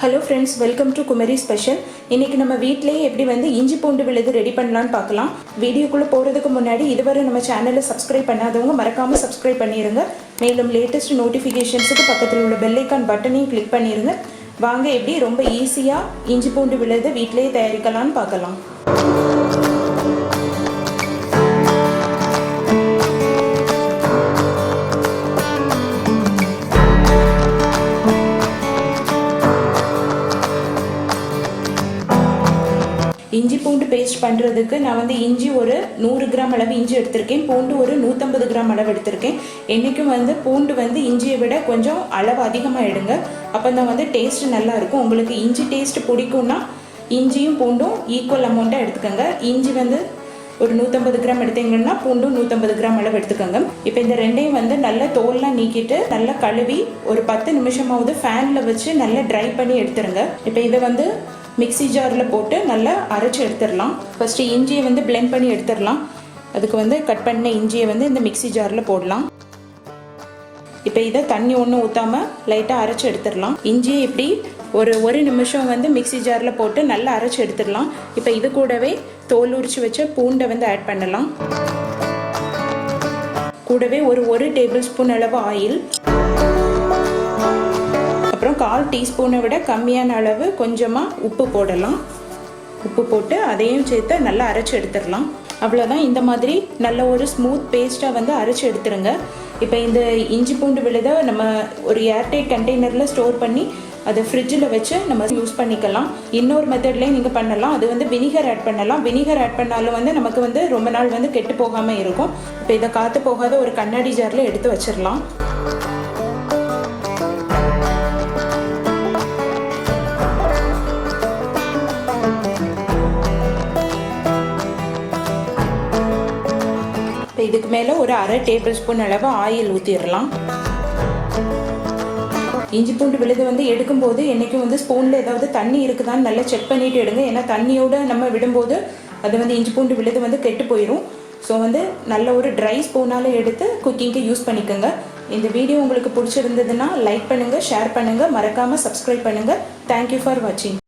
Hello friends, welcome to Kumari special. இன்றைக்கி நம்ம வீட்டிலேயே எப்படி வந்து இஞ்சி பூண்டு விழுது ரெடி பண்ணலான்னு பார்க்கலாம். வீடியோக்குள்ளே போகிறதுக்கு முன்னாடி இதுவரை நம்ம சேனலை சப்ஸ்கிரைப் பண்ணாதவங்க மறக்காமல் சப்ஸ்கிரைப் பண்ணிடுங்க. மேலும் லேட்டஸ்ட் நோட்டிஃபிகேஷன்ஸுக்கு பக்கத்தில் உள்ள பெல் ஐக்கான் பட்டனையும் கிளிக் பண்ணிடுங்க. வாங்க எப்படி ரொம்ப ஈஸியாக இஞ்சி பூண்டு விழுது வீட்டிலேயே தயாரிக்கலான்னு பார்க்கலாம். இஞ்சி பூண்டு பேஸ்ட் பண்ணுறதுக்கு நான் வந்து இஞ்சி ஒரு 100 கிராம் அளவு இஞ்சி எடுத்திருக்கேன். பூண்டு ஒரு 150 கிராம் அளவு எடுத்திருக்கேன். என்றைக்கும் வந்து பூண்டு வந்து இஞ்சியை விட கொஞ்சம் அளவு அதிகமாக எடுங்க. அப்போ தான் வந்து டேஸ்ட் நல்லாயிருக்கும். உங்களுக்கு இஞ்சி டேஸ்ட் பிடிக்கும்னா இஞ்சியும் பூண்டும் ஈக்குவல் அமௌண்ட்டாக எடுத்துக்கோங்க. இஞ்சி வந்து ஒரு 150 கிராம் எடுத்தீங்கன்னா பூண்டும் 150 கிராம் அளவு எடுத்துக்கோங்க. இப்போ இந்த ரெண்டையும் வந்து நல்லா தோல்லாம் நீக்கிட்டு நல்லா கழுவி ஒரு 10 நிமிஷமாவது ஃபேனில் வச்சு நல்லா ட்ரை பண்ணி எடுத்துருங்க. இப்போ இதை வந்து மிக்சி ஜாரில் போட்டு நல்லா அரைச்சி எடுத்துடலாம். ஃபஸ்ட்டு இஞ்சியை வந்து பிளெண்ட் பண்ணி எடுத்துடலாம். அதுக்கு வந்து கட் பண்ண இஞ்சியை வந்து இந்த மிக்சி ஜாரில் போடலாம். இப்போ இதை தண்ணி ஒன்றும் ஊற்றாமல் லைட்டாக அரைச்சி எடுத்துடலாம். இஞ்சியை இப்படி ஒரு நிமிஷம் வந்து மிக்சி ஜாரில் போட்டு நல்லா அரைச்சி எடுத்துடலாம். இப்போ இது கூடவே தோல் உரிச்சு வச்ச பூண்டை வந்து ஆட் பண்ணலாம். கூடவே ஒரு டேபிள் ஸ்பூன் அளவு ஆயில், அப்புறம் 1/4 டீஸ்பூனை விட கம்மியான அளவு கொஞ்சமாக உப்பு போடலாம். உப்பு போட்டு அதையும் சேர்த்து நல்லா அரைச்சி எடுத்துடலாம். அவ்வளோதான். இந்த மாதிரி நல்ல ஒரு ஸ்மூத் பேஸ்ட்டாக வந்து அரைச்சி எடுத்துருங்க. இப்போ இந்த இஞ்சி பூண்டு விழுதை நம்ம ஒரு ஏர்டைட் கண்டெய்னரில் ஸ்டோர் பண்ணி அதை ஃப்ரிட்ஜில் வச்சு நம்ம யூஸ் பண்ணிக்கலாம். இன்னொரு மெத்தட்லேயும் நீங்கள் பண்ணலாம். அது வந்து வினிகர் ஆட் பண்ணலாம். வினிகர் ஆட் பண்ணாலும் வந்து நமக்கு வந்து ரொம்ப நாள் வந்து கெட்டு போகாமல் இருக்கும். இப்போ இதை காற்று போகாத ஒரு கண்ணாடி ஜாரில் எடுத்து வச்சிடலாம். இதுக்கு மேலே ஒரு 1/2 டேபிள் ஸ்பூன் அளவு ஆயில் ஊற்றிடலாம். இஞ்சி பூண்டு விழுது வந்து எடுக்கும்போது என்றைக்கும் வந்து ஸ்பூனில் ஏதாவது தண்ணி இருக்குதான்னு நல்லா செக் பண்ணிவிட்டு எடுங்க. ஏன்னா தண்ணியோடு நம்ம விடும்போது அது வந்து இஞ்சி பூண்டு விழுது வந்து கெட்டு போயிடும். ஸோ வந்து நல்ல ஒரு ட்ரை ஸ்பூனால் எடுத்து குக்கிங்க்கு யூஸ் பண்ணிக்கோங்க. இந்த வீடியோ உங்களுக்கு பிடிச்சிருந்ததுன்னா லைக் பண்ணுங்கள், ஷேர் பண்ணுங்கள், மறக்காமல் சப்ஸ்கிரைப் பண்ணுங்கள். தேங்க்யூ ஃபார் வாட்சிங்.